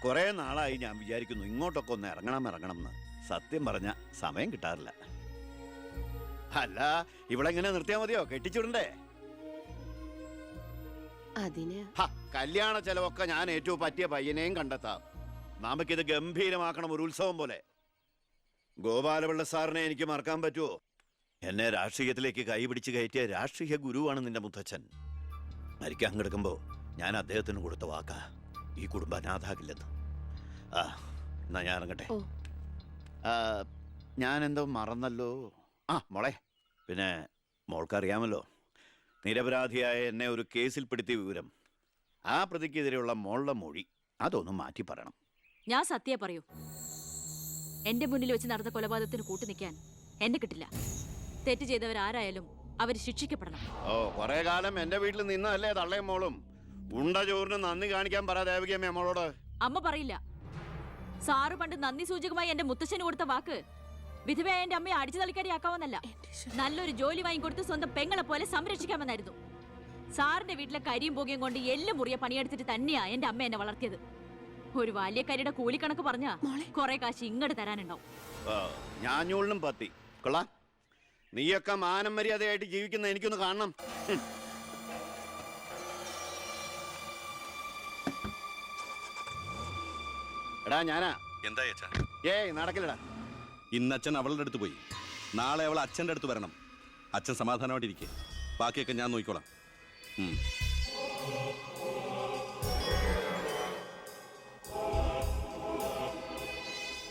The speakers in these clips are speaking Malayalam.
കുറെ നാളായി ഞാൻ വിചാരിക്കുന്നു ഇങ്ങോട്ടൊക്കെ ഒന്ന് ഇറങ്ങണം എന്ന്. സത്യം പറഞ്ഞ സമയം കിട്ടാറില്ല. അല്ല, ഇവളെങ്ങനെ നിർത്തിയാ മതിയോ? കെട്ടിച്ചുടണ്ടേ? കല്യാണ ചെലവൊക്കെ ഞാൻ ഏറ്റവും പറ്റിയ പയ്യനെയും കണ്ടെത്താം. നമുക്കിത് ഗംഭീരമാക്കണം, ഒരു ഉത്സവം പോലെ. ഗോപാലപിള്ള സാറിനെ എനിക്ക് മറക്കാൻ പറ്റുമോ? എന്നെ രാഷ്ട്രീയത്തിലേക്ക് കൈപിടിച്ച് കയറ്റിയ രാഷ്ട്രീയ ഗുരുവാണ് നിന്റെ മുത്തച്ഛൻ. മരിക്കാൻ കിടക്കുമ്പോ ഞാൻ അദ്ദേഹത്തിന് കൊടുത്ത വാക്കാ, ഈ കുടുംബം അനാഥാകില്ലെന്ന്. എന്നാ ഞാൻ ഇറങ്ങട്ടെ. ഞാൻ എന്തോ മറന്നല്ലോ. മോളെ, പിന്നെ മോൾക്കറിയാമല്ലോ, നിരപരാധിയായ എന്നെ ഒരു കേസിൽപ്പെടുത്തിയ വിവരം. ആ പ്രതിക്കെതിരെയുള്ള മോളുടെ മൊഴി അതൊന്നും മാറ്റി പറയണം. ഞാൻ സത്യം പറയൂ. എന്റെ മുന്നിൽ വെച്ച് നടന്ന കൊലപാതകത്തിന് കൂട്ടു നിൽക്കാൻ എന്നെ കിട്ടില്ല. തെറ്റ് ചെയ്തവരാരായാലും അവർ ശിക്ഷിക്കപ്പെടണം. കുറെ കാലം എന്റെ വീട്ടിൽ നിന്നല്ലേ തള്ളയും മോളും. ഉണ്ട ചോറിന് നന്ദി കാണിക്കാൻ പറ ദേവകിയമ്മ മോളോട്. അമ്മ പറയില്ല. സാറ് പണ്ട് നന്ദി സൂചകമായി എന്റെ മുത്തശ്ശന് കൊടുത്ത വാക്ക് വിധവയായ എന്റെ അമ്മയെ അടിച്ചു തളിക്കാരിയാക്കാമെന്നല്ല, നല്ലൊരു ജോലി വാങ്ങിക്കൊടുത്ത് സ്വന്തം പെങ്ങളെ പോലെ സംരക്ഷിക്കാമെന്നായിരുന്നു. സാറിന്റെ വീട്ടിലെ കരിയും പുകയും കൊണ്ട് എല്ലാം മുറിയെ പണിയെടുത്തിട്ട് തന്നെയാ എന്റെ അമ്മ എന്നെ വളർത്തിയത്. ഒരു വലിയ കരിയുടെ കൂലിക്കണക്ക് പറഞ്ഞാ കുറെ കാശ് ഇങ്ങോട്ട് തരാനുണ്ടാവും. ഞാഞ്ഞൂളിനും പത്തി കൊള്ളാം. നീയൊക്കെ മാനം മര്യാദയായിട്ട് ജീവിക്കുന്ന എനിക്കൊന്ന് കാണണം. എടാ ഞാനാ. എന്താ നടക്കില്ലടാ. ഇന്ന് അച്ഛൻ അവളുടെ അടുത്ത് പോയി, നാളെ അവൾ അച്ഛൻ്റെ അടുത്ത് വരണം. അച്ഛൻ സമാധാനമായിട്ടിരിക്കെ, ബാക്കിയൊക്കെ ഞാൻ നോക്കിക്കോളാം.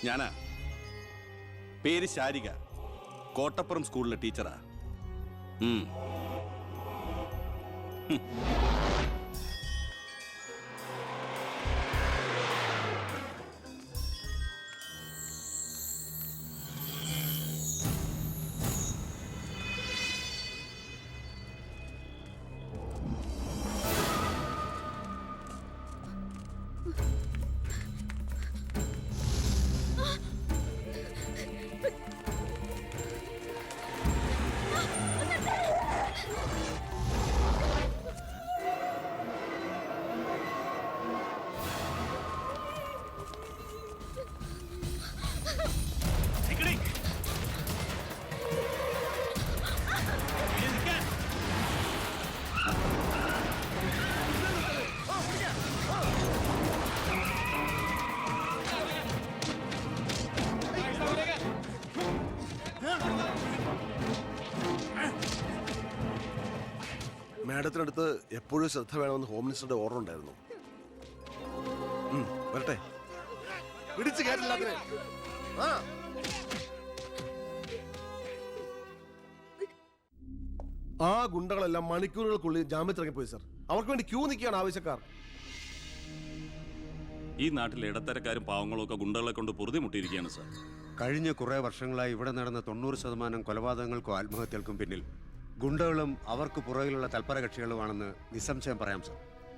ഞാനാ. പേര് ശാരിക, കോട്ടപ്പുറം സ്കൂളിലെ ടീച്ചറാ. മാഡത്തിനടുത്ത് എപ്പോഴും ശ്രദ്ധ വേണമെന്ന് ഹോം മിനിസ്റ്ററുടെ ഓർഡർ ഉണ്ടായിരുന്നു. വരട്ടെ. പിടിച്ചു കയറ്റില്ല. ആ ഗുണ്ടകളെല്ലാം മണിക്കൂറുകൾക്കുള്ളിൽ ജാമ്യത്തിറങ്ങിപ്പോയി സർ. അവർക്ക് വേണ്ടി ക്യൂ നിൽക്കുകയാണ് ആവശ്യക്കാർ. ഈ നാട്ടിലെ ഇടത്തരക്കാരും പാവങ്ങളും ഒക്കെ ഗുണ്ടകളെ കൊണ്ട് പൊറുതി മുട്ടിയിരിക്കുകയാണ് സർ. കഴിഞ്ഞ കുറേ വർഷങ്ങളായി ഇവിടെ നടന്ന 90% കൊലപാതകങ്ങൾക്കും ആത്മഹത്യകൾക്കും പിന്നിൽ ഗുണ്ടകളും അവർക്ക് പുറകിലുള്ള തൽപര കക്ഷികളുമാണെന്ന് നിസ്സംശയം പറയാം സർ.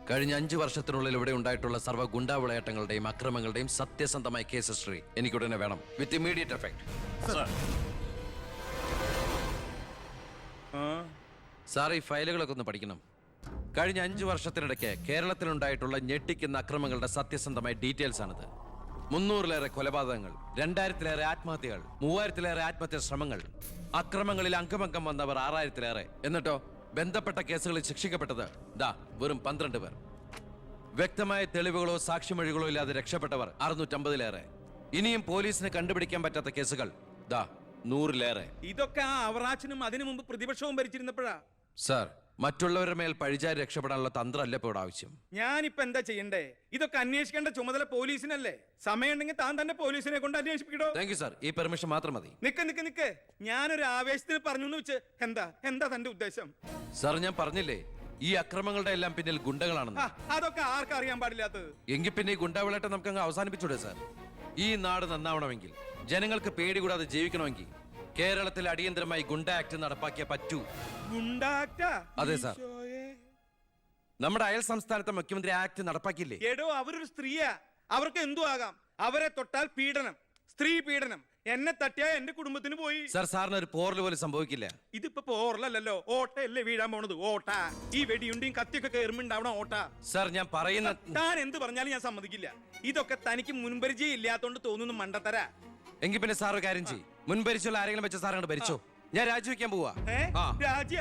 കഴിഞ്ഞ 5 വർഷത്തിനുള്ളിൽ ഇവിടെ ഉണ്ടായിട്ടുള്ള സർവ്വ ഗുണ്ടാ വിളയാട്ടങ്ങളുടെയും അക്രമങ്ങളുടെയും സത്യസന്ധമായ കേസ് ഹിസ്റ്ററി എനിക്കുടനെ വേണം, വിത്ത് ഇമ്മീഡിയറ്റ് എഫക്ട്. സാർ, ഈ ഫയലുകളൊക്കെ ഒന്ന് പഠിക്കണം. കഴിഞ്ഞ 5 വർഷത്തിനിടയ്ക്ക് കേരളത്തിലുണ്ടായിട്ടുള്ള ഞെട്ടിക്കുന്ന അക്രമങ്ങളുടെ സത്യസന്ധമായ ഡീറ്റെയിൽസ് ആണിത്. 300-ലേറെ കൊലപാതകങ്ങൾ, 2000-ലേറെ ആത്മഹത്യകൾ, 3000-ലേറെ ആത്മഹത്യാ ശ്രമങ്ങൾ, അക്രമങ്ങളിൽ അംഗമംഗം വന്നവർ 6000-ലേറെ. എന്നിട്ടോ ബന്ധപ്പെട്ട കേസുകളിൽ ശിക്ഷിക്കപ്പെട്ടത് വെറും 12 പേർ. വ്യക്തമായ തെളിവുകളോ സാക്ഷിമൊഴികളോ ഇല്ലാതെ രക്ഷപ്പെട്ടവർ 650-ലേറെ. ഇനിയും പോലീസിന് കണ്ടുപിടിക്കാൻ പറ്റാത്ത കേസുകൾ 100-ലേറെ. ഇതൊക്കെ ആ അവറാച്ചനും അതിനു മുമ്പ് പ്രതിപക്ഷവും ഭരിച്ചിരുന്നപ്പോഴാ. സാർ, മറ്റുള്ളവരുടെ മേൽ പഴിചാരി രക്ഷപ്പെടാനുള്ള തന്ത്രമല്ല ഇപ്പോൾ ആവശ്യം. ഞാനിപ്പോ എന്താ ചെയ്യണ്ടേ? ഇതൊക്കെ അന്വേഷിക്കേണ്ട ചുമതല പോലീസിനല്ലേ? സമയമുണ്ടെങ്കിൽ താൻ തന്നെ പോലീസിനെ കൊണ്ട് അന്വേഷിപ്പിക്കടോ. താങ്ക് യു സാർ, ഈ പെർമിഷൻ മാത്രം മതി. നിക്ക് ഞാനൊരു ആവേശത്തിന് പറഞ്ഞു വെച്ച് എന്താ തന്റെ ഉദ്ദേശം? സാർ, ഞാൻ പറഞ്ഞില്ലേ ഈ അക്രമങ്ങളുടെ എല്ലാം പിന്നിൽ ഗുണ്ടകളാണെന്ന്. അതൊക്കെ ആർക്കറിയാൻ പാടില്ലാത്തത്? എങ്കിൽ പിന്നെ ഈ ഗുണ്ടാവിളാട്ടം നമുക്ക് അങ്ങ് അവസാനിപ്പിച്ചൂടെ സാർ? ഈ നാട് നന്നാവണമെങ്കിൽ, ജനങ്ങൾക്ക് പേടി കൂടാതെ ജീവിക്കണമെങ്കിൽ കേരളത്തിൽ അടിയന്തരമായി ഗുണ്ട ആക്ട് നടപ്പാക്കിയേ പറ്റൂ. അതെ സാർ, നമ്മുടെ അയൽ സംസ്ഥാനത്തെ മുഖ്യമന്ത്രി ആക്ട് നടപ്പാക്കിയില്ലേ? എടോ, അവരൊരു സ്ത്രീയാ, അവർക്ക് എന്തു ആകാം. അവരെ തൊട്ടാൽ പീഡനം, സ്ത്രീ പീഡനം. എന്നെ തട്ടിയാ എന്റെ കുടുംബത്തിന് പോയി. സാർ, സാറിന് ഒരു പോറൽ പോലും സംഭവിക്കില്ല. ഇതിപ്പോ പോറലല്ലോ, ഓട്ടയല്ലേ വീഴാൻ പോണത്. ഓട്ട ഈ വെടിയുണ്ടിയും കത്തിയൊക്കെ കയറുമ്പോണ്ടാവണ ഓട്ട. സാർ, ഞാൻ പറയുന്ന താൻ എന്ത് പറഞ്ഞാലും ഞാൻ സമ്മതിക്കില്ല. ഇതൊക്കെ തനിക്ക് മുൻപരിചയം ഇല്ലാത്തോണ്ട് തോന്നുന്നു മണ്ടത്തര. എങ്കിൽ പിന്നെ സാർ ഒരു കാര്യം ചെയ്യും, മുൻപരിച്ചുള്ള ആരെങ്കിലും വെച്ച സാർ അങ്ങോട്ട് ഭരിച്ചോ. ഞാൻ രാജിവെക്കാൻ പോവാ. ആ. രാജ്യ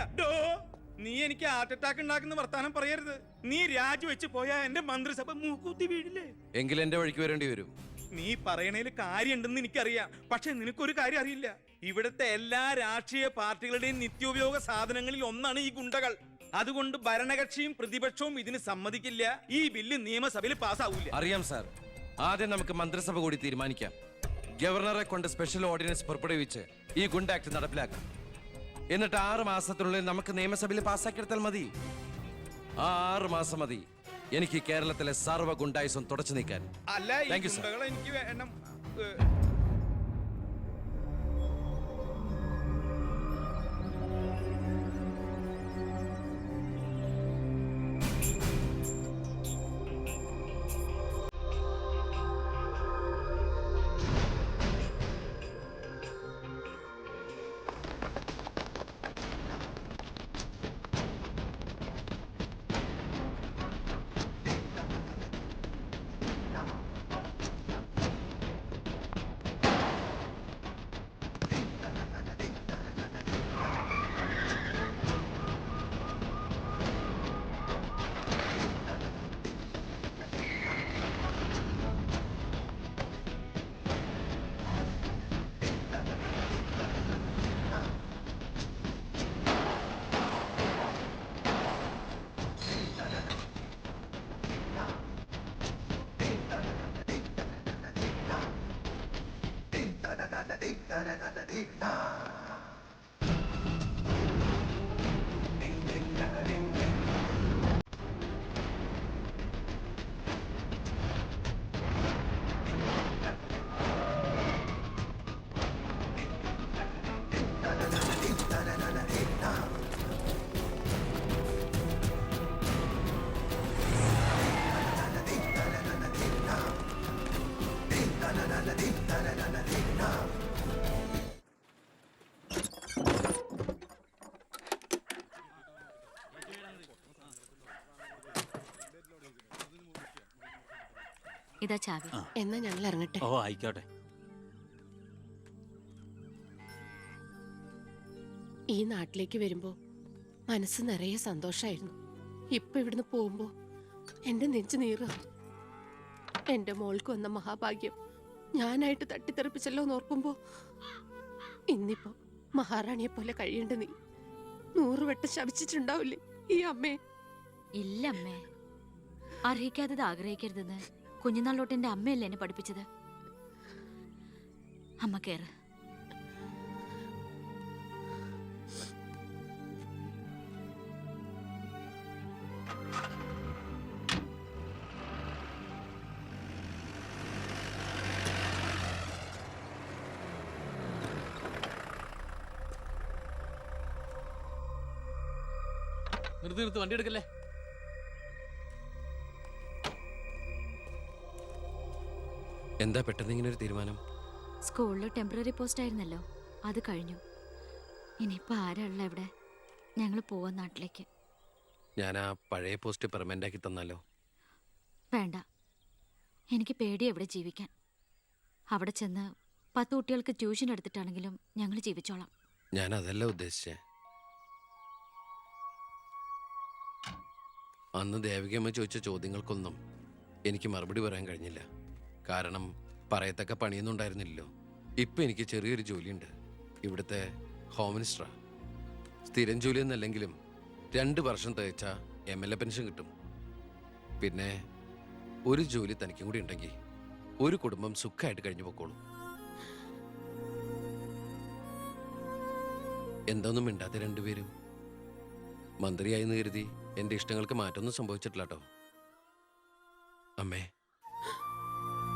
നീ എനിക്ക് ഹാർട്ട് അറ്റാക്ക് ഉണ്ടാക്കുന്ന വർത്താനം പറയരുത്. നീ രാജിവെച്ച് പോയാ എന്റെ മന്ത്രിസഭ മൂക്കൂത്തി വീഴില്ലേ? എങ്കിൽ എന്റെ വഴിക്ക് വരേണ്ടി വരും. നീ പറയണേല് കാര്യമുണ്ടെന്ന് എനിക്കറിയാം, പക്ഷെ നിനക്കൊരു കാര്യം അറിയില്ല. ഇവിടുത്തെ എല്ലാ രാഷ്ട്രീയ പാർട്ടികളുടെയും നിത്യോപയോഗ സാധനങ്ങളിൽ ഒന്നാണ് ഈ ഗുണ്ടകൾ. അതുകൊണ്ട് ഭരണകക്ഷിയും പ്രതിപക്ഷവും ഇതിന് സമ്മതിക്കില്ല. ഈ ബില്ല് നിയമസഭയിൽ പാസ്സാവൂല. അറിയാം സാർ. ആദ്യം നമുക്ക് മന്ത്രിസഭ കൂടി തീരുമാനിക്കാം. ഗവർണറെ കൊണ്ട് സ്പെഷ്യൽ ഓർഡിനൻസ് പുറപ്പെടുവിച്ച് ഈ ഗുണ്ട ആക്ട് നടപ്പിലാക്കാം. എന്നിട്ട് 6 മാസത്തിനുള്ളിൽ നമുക്ക് നിയമസഭയിൽ പാസ്സാക്കിയെടുത്താൽ മതി. ആ 6 മാസം മതി എനിക്ക് കേരളത്തിലെ സർവ്വ ഗുണ്ടായുസം തുടച്ചു നീക്കാൻ. അല്ല, ഈ Thank you, sir. ഗുണ്ടകളെ എനിക്ക് വേണം. ഇതാ ചാവി. എന്നാ ഞങ്ങൾ ഇറങ്ങട്ടെ. ഓ ആയിക്കോട്ടെ. ഈ നാട്ടിലേക്ക് വരുമ്പോ മനസ്സ് നിറയെ സന്തോഷായിരുന്നു. ഇപ്പൊ ഇവിടുന്ന് പോകുമ്പോ എന്റെ നെഞ്ചു നീറ. എന്റെ മോൾക്ക് വന്ന മഹാഭാഗ്യം ഞാനായിട്ട് തട്ടിത്തെറിപ്പിച്ചല്ലോ എന്നോർക്കുമ്പോ ഇന്നിപ്പോ മഹാറാണിയെ പോലെ കഴിയേണ്ട നീ 100 വട്ടം ശപിച്ചിട്ടുണ്ടാവില്ലേ ഈ അമ്മേ? ഇല്ല അമ്മേ, അർഹിക്കാത്തത് ആഗ്രഹിക്കരുതെന്ന് കുഞ്ഞുനാളോട്ട് എന്റെ അമ്മയല്ലേ എന്നെ പഠിപ്പിച്ചത്. അമ്മ കേറ്. നിർത്ത് വണ്ടി എടുക്കല്ലേ. എന്താ പെട്ടെന്ന് ഇങ്ങനെ ഒരു തീരുമാനം? സ്കൂളിൽ ടെമ്പററി പോസ്റ്റ് ആയിരുന്നല്ലോ, അത് കഴിഞ്ഞു. ഇനിയിപ്പോ ആരാ ഉള്ള ഇവിടെ? ഞങ്ങൾ പോവാൻ നാട്ടിലേക്ക്. ഞാൻ ആ പഴയ പോസ്റ്റ് പെർമനന്റ് ആക്കി തന്നാലോ? വേണ്ട, എനിക്ക് പേടിയാ ഇവിടെ ജീവിക്കാൻ. അവിടെ ചെന്ന് 10 കുട്ടികൾക്ക് ട്യൂഷൻ എടുത്തിട്ടാണെങ്കിലും ഞങ്ങൾ ജീവിച്ചോളാം. ഞാൻ അതല്ല ഉദ്ദേശിച്ചേ. അന്ന് ദേവികമ്മ ചോദിച്ച ചോദ്യങ്ങൾക്കൊന്നും എനിക്ക് മറുപടി പറയാൻ കഴിഞ്ഞില്ല. കാരണം പറയത്തക്ക പണിയൊന്നും ഉണ്ടായിരുന്നില്ലല്ലോ. ഇപ്പം എനിക്ക് ചെറിയൊരു ജോലിയുണ്ട്, ഇവിടുത്തെ ഹോം മിനിസ്റ്ററാ. സ്ഥിരം ജോലിയൊന്നല്ലെങ്കിലും 2 വർഷം തികച്ച MLA പെൻഷൻ കിട്ടും. പിന്നെ ഒരു ജോലി തനിക്കും കൂടി ഉണ്ടെങ്കിൽ ഒരു കുടുംബം സുഖമായിട്ട് കഴിഞ്ഞു പോക്കോളും. എന്തൊന്നും മിണ്ടാത്ത 2 പേരും. മന്ത്രിയായെന്ന് കരുതി എൻ്റെ ഇഷ്ടങ്ങൾക്ക് മാറ്റമൊന്നും സംഭവിച്ചിട്ടില്ല കേട്ടോ. അമ്മേ,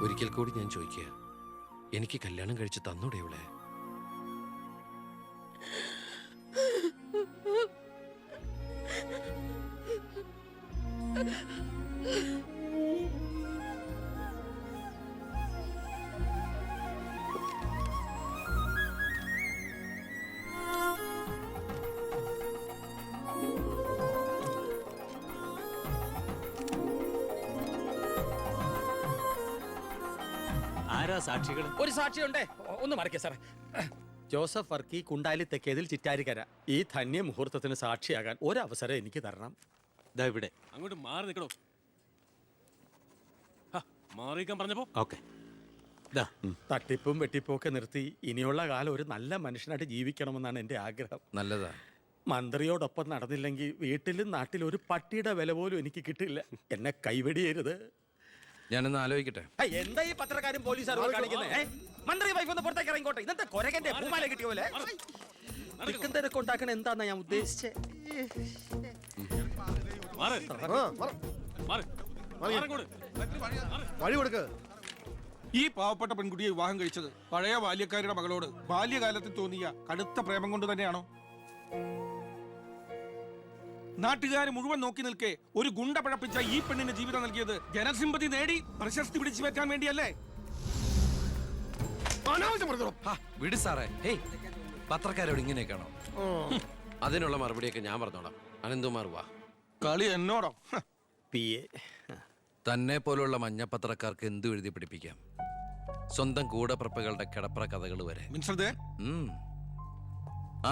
ഒരിക്കൽ കൂടി ഞാൻ ചോദിക്കുക, എനിക്ക് കല്യാണം കഴിച്ച് തന്നൂടെ ഇവളെ? ആരാ സാക്ഷികൾ? ഒരു സാക്ഷിയുണ്ടേ, ഒന്ന് മറക്കേ സാറേ. ജോസഫ് വർക്കി, കുണ്ടാലി തെക്കേതിൽ, ചിറ്റാരിക്കര. ഈ ധന്യ മുഹൂർത്തത്തിന് സാക്ഷിയാകാൻ ഒരവസരം എനിക്ക് തരണം. ദാ ഇവിടെ. അങ്ങോട്ട് മാറി നിൽക്കണോ? മാറിയിക്കാൻ പറഞ്ഞപ്പോ ഓക്കെ. തട്ടിപ്പും വെട്ടിപ്പും ഒക്കെ നിർത്തി ഇനിയുള്ള കാലം ഒരു നല്ല മനുഷ്യനായിട്ട് ജീവിക്കണമെന്നാണ് എൻ്റെ ആഗ്രഹം. നല്ലതാ. മന്ത്രിയോടൊപ്പം നടന്നില്ലെങ്കിൽ വീട്ടിലും നാട്ടിലും ഒരു പട്ടിയുടെ വില പോലും എനിക്ക് കിട്ടില്ല. എന്നെ കൈവെടിയരുത്. ഞാനൊന്ന് ആലോചിക്കട്ടെ. എന്താ ഈ പത്രക്കാരും പോലീസുകാരും കാണിക്കുന്നത്? മന്ത്രി വൈഫ് ഒന്ന് പുറത്തേക്ക് ഇറങ്ങിക്കോട്ടെ. ഇന്നത്തെ കൊരകന്റെ പൂമാല കിട്ടിയ പോലെ തിരക്ക് ഉണ്ടാക്കണ എന്താന്നാ ഞാൻ ഉദ്ദേശിച്ചേ. വഴി കൊടുക്ക്. ഈ പാവപ്പെട്ട പെൺകുട്ടിയെ വിവാഹം കഴിച്ചത് പഴയ ബാല്യക്കാരുടെ മകളോട് ബാല്യകാലത്തിൽ തോന്നിയ കടുത്ത പ്രേമം കൊണ്ട് തന്നെയാണോ? നാട്ടുകാർ മുഴുവൻ നോക്കി നിൽക്കെ ഒരു ഗുണ്ട പഴപ്പിച്ച ഈ പെണ്ണിന് ജീവിതം നൽകിയത് ജനസിമ്പതി നേടി പ്രശസ്തി പിടിച്ചു പറ്റാൻ വേണ്ടിയല്ലേ? വിട് സാറേ. ഹേയ്, പത്രക്കാരോട് ഇങ്ങനെയൊക്കെയാണോ? അതിനുള്ള മറുപടിയൊക്കെ ഞാൻ പറഞ്ഞോളാം. അനന്തുമാർ വാ. കളി എന്നോടോ? തന്നെ പോലുള്ള മഞ്ഞപ്പത്രക്കാർക്ക് എന്തു എഴുതി പിടിപ്പിക്കാം. സ്വന്തം കൂടപ്പിറപ്പുകളുടെ കിടപ്ര കഥകൾ വരെ.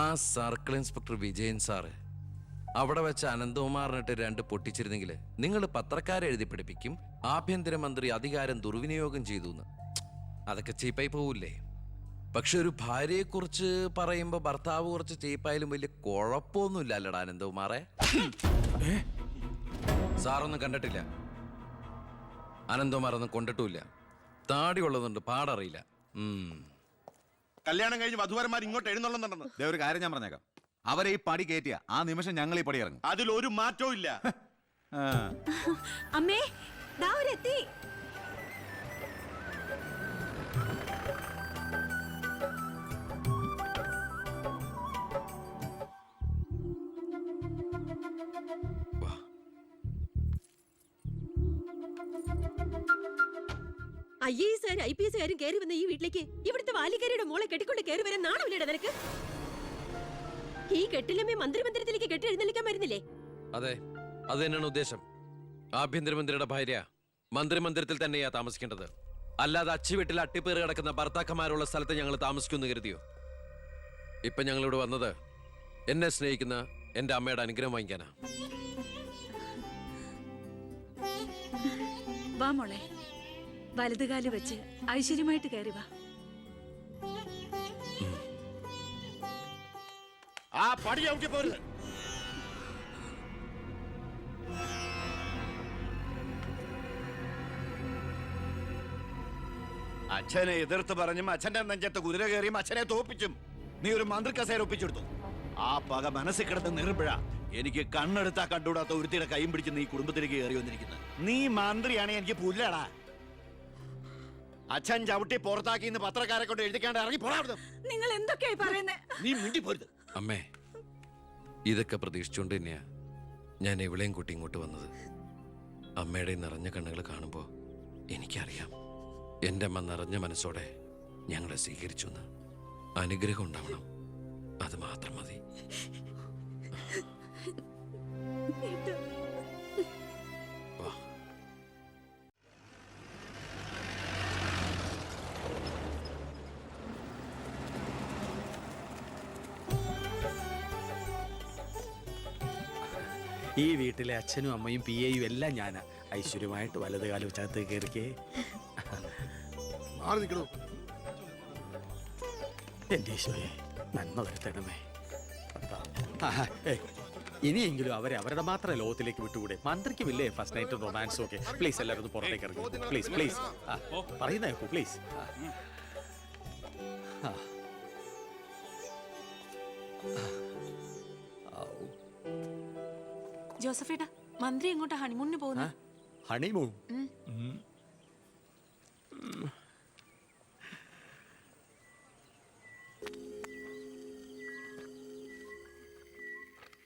ആ സർക്കിൾ ഇൻസ്പെക്ടർ വിജയൻ സാറ് അവിടെ വെച്ച് അനന്തകുമാറിനിട്ട് 2 പൊട്ടിച്ചിരുന്നെങ്കിൽ നിങ്ങൾ പത്രക്കാരെ എഴുതി പിടിപ്പിക്കും ആഭ്യന്തരമന്ത്രി അധികാരം ദുർവിനിയോഗം ചെയ്തു എന്ന്. അതൊക്കെ ചീപ്പായി പോവില്ലേ? പക്ഷെ ഒരു ഭാര്യയെക്കുറിച്ച് പറയുമ്പോ ഭർത്താവ് കുറച്ച് ചീപ്പായാലും വലിയ കുഴപ്പമൊന്നുമില്ല അല്ലടാ അനന്തകുമാറെ. സാറൊന്നും കണ്ടിട്ടില്ല, അനന്തകുമാറൊന്നും കൊണ്ടിട്ടുമില്ല. താടി ഉള്ളതുകൊണ്ട് പാടറിയില്ല. കല്യാണം കഴിഞ്ഞ് വധുവരന്മാർ ഇങ്ങോട്ട് എഴുന്നള്ളുന്നുണ്ടെന്ന്. ഒരു കാര്യം ഞാൻ പറഞ്ഞേക്കാം, അവരെ ഈ പടി കയറ്റിയ ആ നിമിഷം ഞങ്ങൾ ഈ പടി ഇറങ്ങും. അതിലൊരു മാറ്റവും ഇല്ല. അമ്മേ, ദാ അവരെത്തി. IAS IPS കയറി വന്ന ഈ വീട്ടിലേക്ക് ഇവിടുത്തെ വാലിക്കാരിയുടെ മോളെ കെട്ടിക്കൊണ്ട് കയറി വരാൻ നാണമില്ലടാ നിനക്ക്? ഈ കെട്ടിലമ്മേ മന്ത്രിമന്ദിരത്തിലേക്ക് കെട്ടി എഴുന്നള്ളിക്കാൻ വരുന്നില്ലേ? അതെ, അത് തന്നെയാണ് ഉദ്ദേശം. ആഭ്യന്തരമന്ത്രിയുടെ ഭാര്യ മന്ത്രിമന്ദിരത്തിൽ തന്നെയാ താമസിക്കേണ്ടത്. അല്ലാതെ അച്ചുവീട്ടിൽ അട്ടിപ്പേറ് കിടക്കുന്ന ഭർത്താക്കന്മാരുള്ള സ്ഥലത്ത് ഞങ്ങൾ താമസിക്കുമെന്ന് കരുതിയോ? ഇപ്പൊ ഞങ്ങളിവിടെ വന്നത് എന്നെ സ്നേഹിക്കുന്ന എന്റെ അമ്മയുടെ അനുഗ്രഹം വാങ്ങിക്കാനാ. വാ മോളെ, വലതുകാല് വെച്ച് ഐശ്വര്യമായിട്ട് കയറി വാ. ആ പടി ഔട്ടി പോരുത്. അച്ഛനെ എതിർത്ത് പറഞ്ഞും അച്ഛന്റെ നെഞ്ചത്ത് കുതിര കയറിയും അച്ഛനെ തോപ്പിച്ചും നീ ഒരു മന്ത്രി കസേര ഒപ്പിച്ചെടുത്തു. ആ പക മനസ്സിൽ കിടന്ന് നീറുമ്പോഴാ എനിക്ക് കണ്ണെടുത്താ കണ്ടുകൂടാത്ത ഒരുത്തിയുടെ കൈയും പിടിച്ച് നീ കുടുംബത്തിലേക്ക് കയറി വന്നിരിക്കുന്നത്. നീ മന്ത്രിയാണെ എനിക്ക് പുല്ലടാ. അച്ഛൻ ചവിട്ടി പുറത്താക്കി ഇന്ന് പത്രക്കാരെ കൊണ്ട് എഴുതിക്കാണ്ട് ഇറങ്ങി പോടാ. നിങ്ങൾ എന്തൊക്കെയായി പറയുന്നേ? നീ മിണ്ടി പോരുത്. അമ്മേ, ഇതൊക്കെ പ്രതീക്ഷിച്ചുകൊണ്ട് തന്നെയാ ഞാൻ എവിടെയും കൂട്ടി ഇങ്ങോട്ട് വന്നത്. അമ്മയുടെ നിറഞ്ഞ കണ്ണുകൾ കാണുമ്പോൾ എനിക്കറിയാം എൻ്റെ അമ്മ നിറഞ്ഞ മനസ്സോടെ ഞങ്ങളെ സ്വീകരിച്ചു എന്ന്. അനുഗ്രഹം ഉണ്ടാവണം, അത് മാത്രം മതി. ഈ വീട്ടിലെ അച്ഛനും അമ്മയും PAയും എല്ലാം ഞാനാ. ഐശ്വര്യമായിട്ട് വലതുകാലം വെച്ചകത്ത് കയറിക്കേ. മാറി നിൽക്കണോ? എൻ്റെ ഈശോയെ നന്മ വരുത്തണമേ. ഇനിയെങ്കിലും അവരെ അവരുടെ മാത്രം ലോകത്തിലേക്ക് വിട്ടുകൂടെ? മന്ത്രിക്കുമില്ലേ ഫസ്റ്റ് നൈറ്റ് റൊമാൻസും ഒക്കെ? പ്ലീസ് എല്ലാവരും ഒന്ന് പുറത്തേക്ക് ഇറങ്ങും. പ്ലീസ് പ്ലീസ്, പറയുന്ന കേൾക്കൂ പ്ലീസ്. ജോസഫേട്ടാ, മന്ത്രി എങ്ങോട്ടാ ഹണിമൂണിന് പോകുന്നത്? ഹണിമൂൺ?